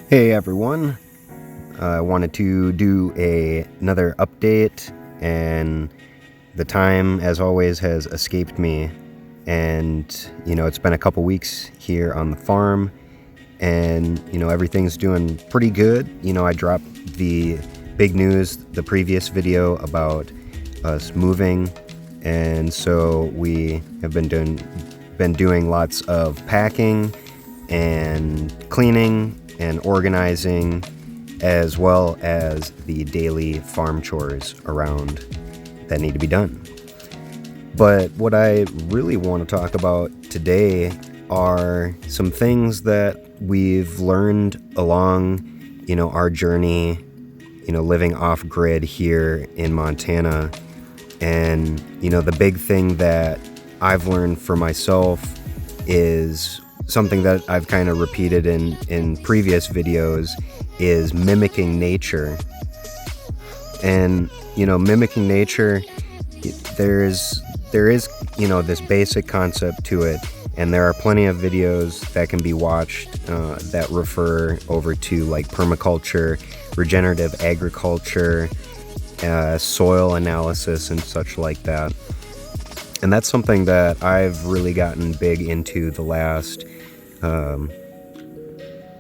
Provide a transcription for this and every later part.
Hey everyone, I wanted to do another update, and the time as always has escaped me, and it's been a couple weeks here on the farm, and everything's doing pretty good. I dropped the big news, the previous video about us moving, and so we have been doing lots of packing and cleaning and organizing, as well as the daily farm chores around that need to be done. But what I really want to talk about today are some things that we've learned along, our journey, living off grid here in Montana. And, the big thing that I've learned for myself is something that I've kind of repeated in previous videos, is mimicking nature. And mimicking nature, there is this basic concept to it, and there are plenty of videos that can be watched that refer over to like permaculture, regenerative agriculture, soil analysis and such like that. And that's something that I've really gotten big into the last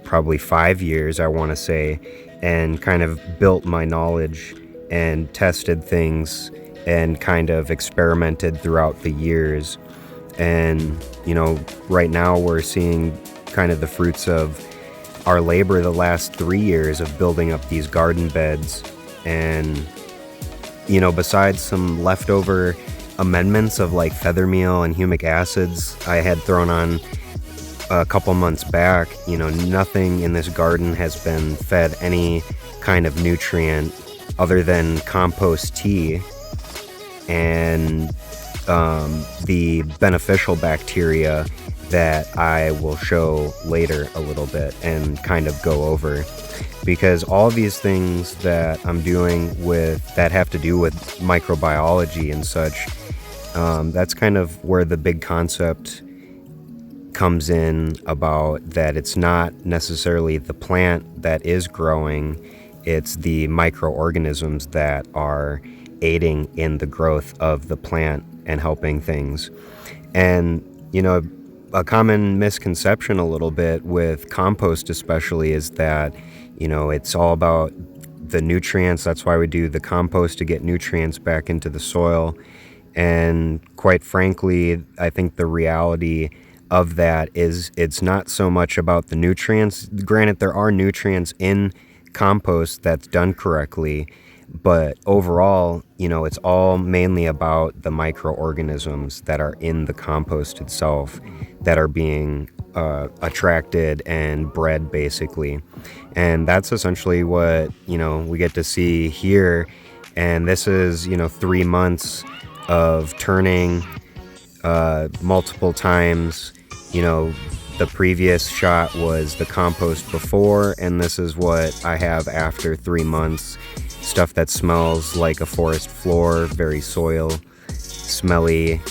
probably 5 years, I want to say, and kind of built my knowledge and tested things and kind of experimented throughout the years. And, right now we're seeing kind of the fruits of our labor the last 3 years of building up these garden beds. And, besides some leftover amendments of like feather meal and humic acids I had thrown on a couple months back, nothing in this garden has been fed any kind of nutrient other than compost tea and the beneficial bacteria that I will show later a little bit and kind of go over. Because all these things that I'm doing that have to do with microbiology and such, that's kind of where the big concept comes in, about that it's not necessarily the plant that is growing, it's the microorganisms that are aiding in the growth of the plant and helping things. And, a common misconception a little bit with compost especially is that, it's all about the nutrients. That's why we do the compost, to get nutrients back into the soil. And quite frankly, I think the reality of that is it's not so much about the nutrients. Granted, there are nutrients in compost that's done correctly, but overall, it's all mainly about the microorganisms that are in the compost itself that are being attracted and bred, basically. And that's essentially what, we get to see here. And this is, 3 months of turning multiple times. The previous shot was the compost before, and this is what I have after 3 months. Stuff that smells like a forest floor, very soil smelly,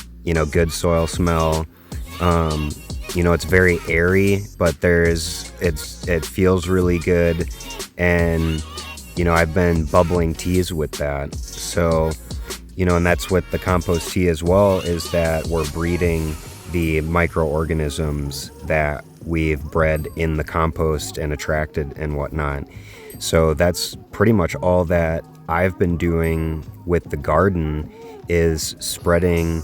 good soil smell. It's very airy, but it feels really good. And, I've been bubbling teas with that. So, and that's what the compost tea as well, is that we're breeding the microorganisms that we've bred in the compost and attracted and whatnot. So that's pretty much all that I've been doing with the garden, is spraying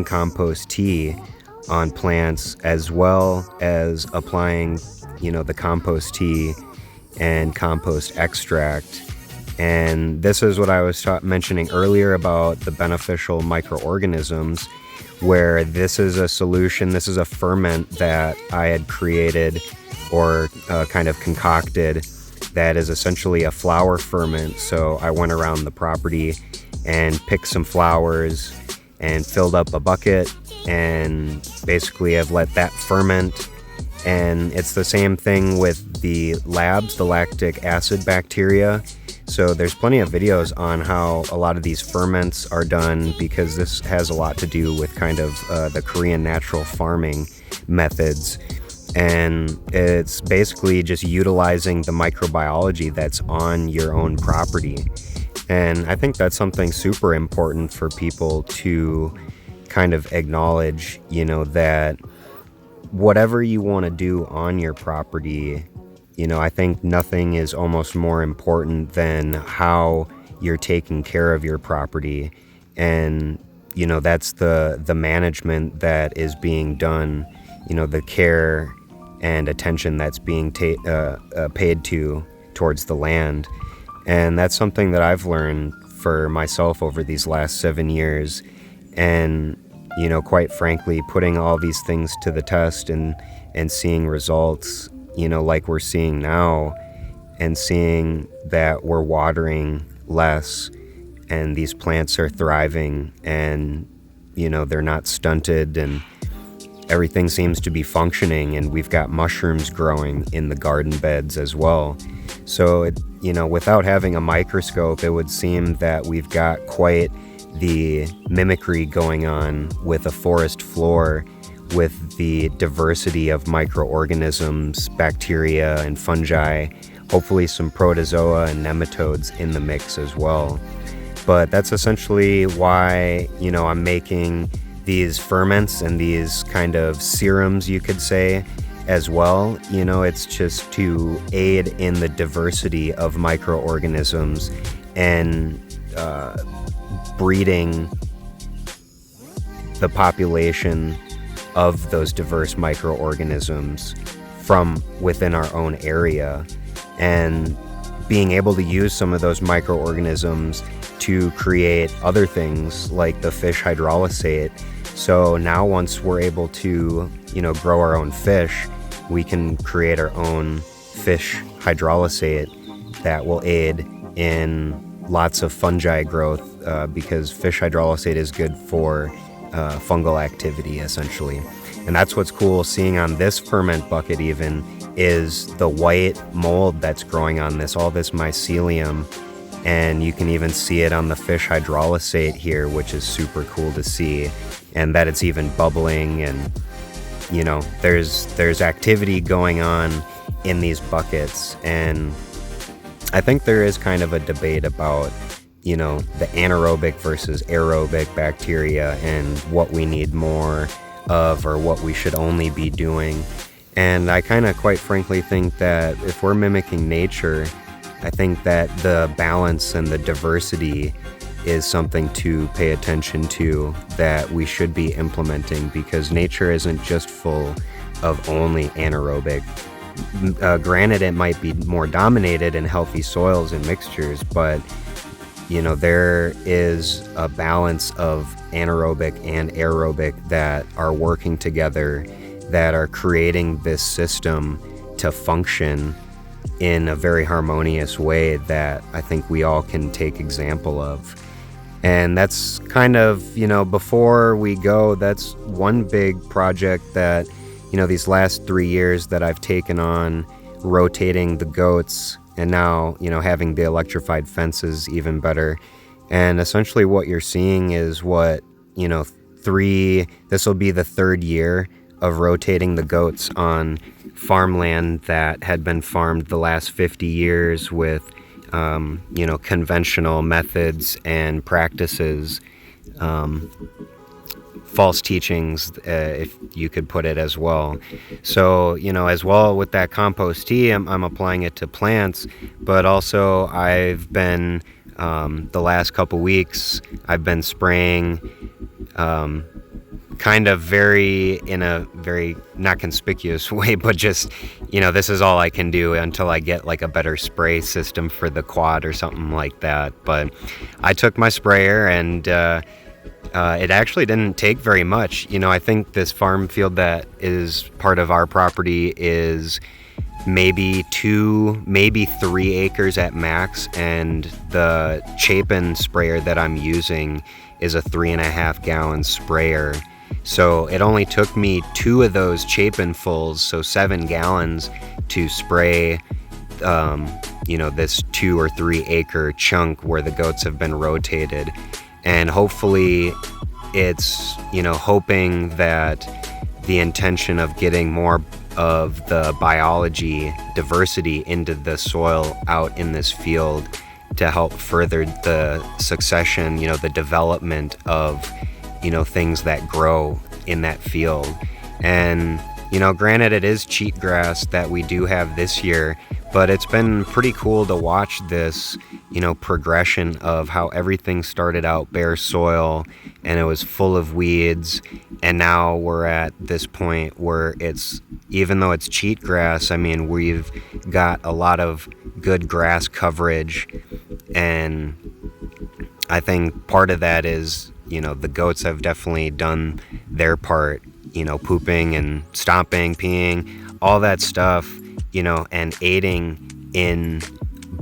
compost tea on plants, as well as applying, the compost tea and compost extract. And this is what I was mentioning earlier about the beneficial microorganisms, where this is a solution, this is a ferment that I had created or kind of concocted, that is essentially a flower ferment. So I went around the property and picked some flowers and filled up a bucket, and basically I've let that ferment. And it's the same thing with the labs, the lactic acid bacteria. So there's plenty of videos on how a lot of these ferments are done, because this has a lot to do with kind of the Korean natural farming methods. And it's basically just utilizing the microbiology that's on your own property. And I think that's something super important for people to kind of acknowledge, that whatever you want to do on your property, I think nothing is almost more important than how you're taking care of your property. And, that's the management that is being done, the care and attention that's being paid towards the land. And that's something that I've learned for myself over these last 7 years. And, quite frankly, putting all these things to the test and seeing results, like we're seeing now, and seeing that we're watering less and these plants are thriving and, they're not stunted and everything seems to be functioning, and we've got mushrooms growing in the garden beds as well. So, without having a microscope, it would seem that we've got quite the mimicry going on with a forest floor, with the diversity of microorganisms, bacteria and fungi, hopefully some protozoa and nematodes in the mix as well. But that's essentially why, I'm making these ferments and these kind of serums, you could say, as well. It's just to aid in the diversity of microorganisms and breeding the population of those diverse microorganisms from within our own area, and being able to use some of those microorganisms to create other things like the fish hydrolysate. So now once we're able to, grow our own fish, we can create our own fish hydrolysate that will aid in lots of fungi growth, because fish hydrolysate is good for fungal activity, essentially. And that's what's cool seeing on this ferment bucket even, is the white mold that's growing on this, all this mycelium. And you can even see it on the fish hydrolysate here, which is super cool to see. And that it's even bubbling, and there's activity going on in these buckets. And I think there is kind of a debate about the anaerobic versus aerobic bacteria and what we need more of, or what we should only be doing. And I kind of quite frankly think that if we're mimicking nature, I think that the balance and the diversity is something to pay attention to, that we should be implementing, because nature isn't just full of only anaerobic. Granted, it might be more dominated in healthy soils and mixtures, but there is a balance of anaerobic and aerobic that are working together, that are creating this system to function in a very harmonious way that I think we all can take example of. And that's kind of, before we go, that's one big project that, these last 3 years that I've taken on, rotating the goats, and now, having the electrified fences even better. And essentially what you're seeing is what, this will be the 3rd year of rotating the goats on farmland that had been farmed the last 50 years with, conventional methods and practices, false teachings, if you could put it as well. So, as well with that compost tea, I'm applying it to plants, but also I've been, the last couple weeks, I've been spraying, kind of in a very not conspicuous way, but just, this is all I can do until I get like a better spray system for the quad or something like that. But I took my sprayer, and it actually didn't take very much. I think this farm field that is part of our property is maybe 2, maybe 3 acres at max, and the Chapin sprayer that I'm using is a 3.5 gallon sprayer. So it only took me 2 of those Chapin fulls, so 7 gallons, to spray this 2 or 3 acre chunk where the goats have been rotated. And hopefully it's hoping that the intention of getting more of the biology diversity into the soil out in this field to help further the succession, the development of, things that grow in that field. And, granted, it is cheatgrass that we do have this year, but it's been pretty cool to watch this, progression of how everything started out bare soil and it was full of weeds. And now we're at this point where even though it's cheatgrass, I mean, we've got a lot of good grass coverage. And I think part of that is, the goats have definitely done their part, pooping and stomping, peeing, all that stuff, and aiding in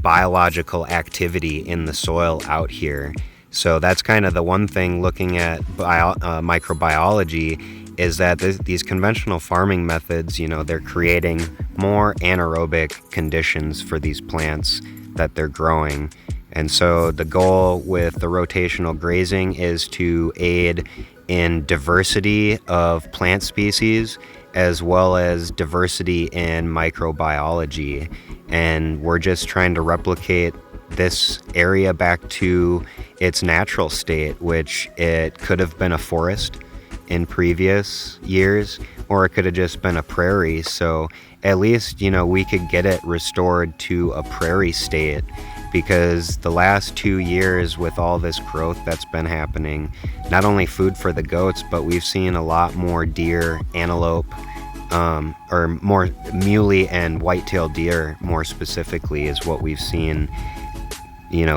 biological activity in the soil out here. So that's kind of the one thing looking at microbiology is that these conventional farming methods, they're creating more anaerobic conditions for these plants that they're growing. And so the goal with the rotational grazing is to aid in diversity of plant species as well as diversity in microbiology. And we're just trying to replicate this area back to its natural state, which it could have been a forest in previous years, or it could have just been a prairie. So at least, we could get it restored to a prairie state, because the last 2 years with all this growth that's been happening, not only food for the goats, but we've seen a lot more deer, antelope, or more muley and white-tailed deer more specifically is what we've seen,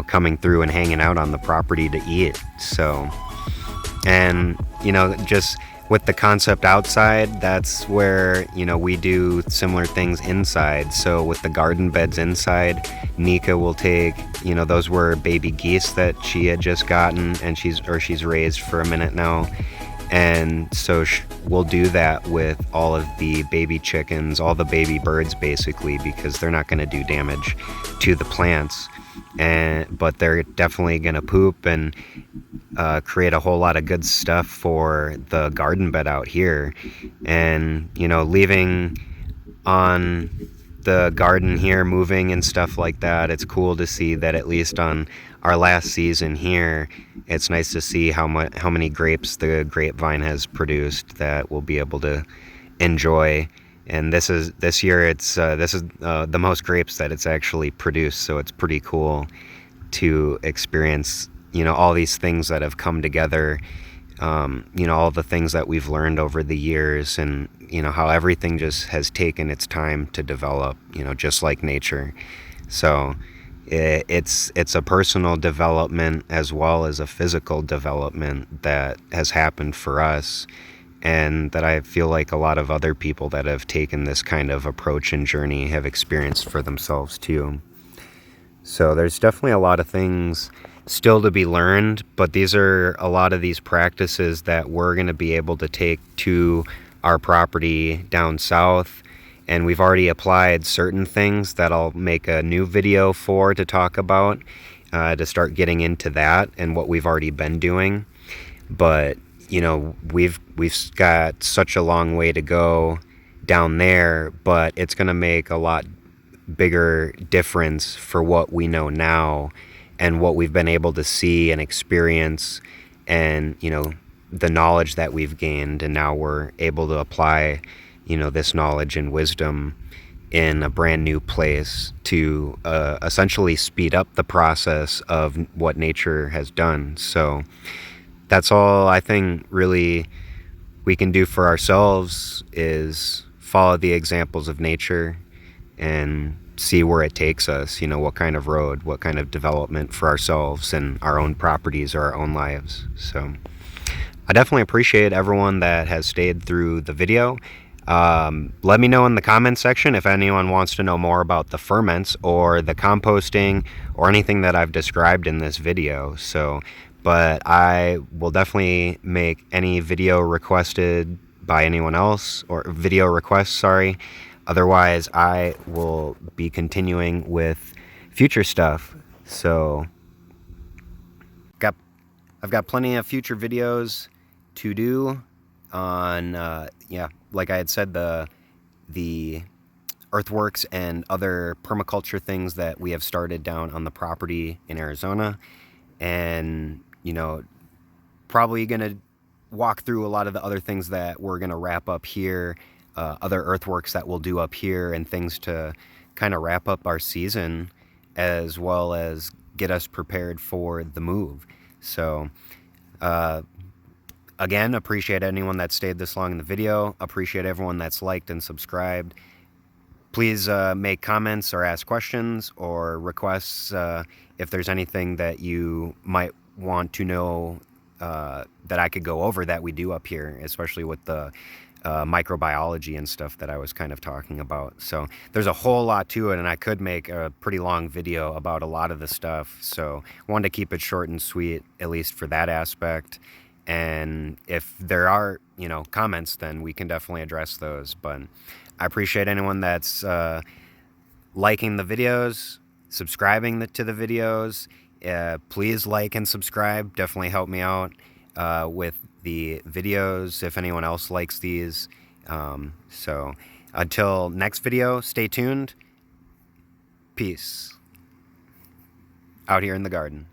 coming through and hanging out on the property to eat. So, and, just with the concept outside, that's where, we do similar things inside. So with the garden beds inside, Nika will take, those were baby geese that she had just gotten and she's raised for a minute now. And so we'll do that with all of the baby chickens, all the baby birds basically, because they're not going to do damage to the plants. But they're definitely going to poop and create a whole lot of good stuff for the garden bed out here. And, leaving on the garden here, moving and stuff like that, it's cool to see that at least on our last season here, it's nice to see how many grapes the grapevine has produced that we'll be able to enjoy. And this year it's the most grapes that it's actually produced, so it's pretty cool to experience all these things that have come together, all the things that we've learned over the years, and how everything just has taken its time to develop, just like nature. So it's a personal development as well as a physical development that has happened for us, and that I feel like a lot of other people that have taken this kind of approach and journey have experienced for themselves too. So there's definitely a lot of things still to be learned, but these are a lot of these practices that we're going to be able to take to our property down south. And we've already applied certain things that I'll make a new video for to talk about, to start getting into that and what we've already been doing. But we've got such a long way to go down there, but it's going to make a lot bigger difference for what we know now and what we've been able to see and experience, and the knowledge that we've gained. And now we're able to apply this knowledge and wisdom in a brand new place to essentially speed up the process of what nature has done. So that's all I think really we can do for ourselves, is follow the examples of nature and see where it takes us, what kind of road, what kind of development for ourselves and our own properties or our own lives. So I definitely appreciate everyone that has stayed through the video. Let me know in the comment section if anyone wants to know more about the ferments or the composting or anything that I've described in this video. But I will definitely make any video requested by anyone else, or video requests, sorry. Otherwise, I will be continuing with future stuff. So I've got plenty of future videos to do on, like I had said, the the earthworks and other permaculture things that we have started down on the property in Arizona. And, probably going to walk through a lot of the other things that we're going to wrap up here, other earthworks that we'll do up here, and things to kind of wrap up our season as well as get us prepared for the move. So, again, appreciate anyone that stayed this long in the video. Appreciate everyone that's liked and subscribed. Please make comments or ask questions or requests if there's anything that you might want to know that I could go over that we do up here, especially with the microbiology and stuff that I was kind of talking about. So there's a whole lot to it, and I could make a pretty long video about a lot of the stuff. So I wanted to keep it short and sweet, at least for that aspect. And if there are, comments, then we can definitely address those. But I appreciate anyone that's liking the videos, subscribing to the videos. Please like and subscribe. Definitely help me out with the videos if anyone else likes these. So until next video, stay tuned. Peace. Out here in the garden.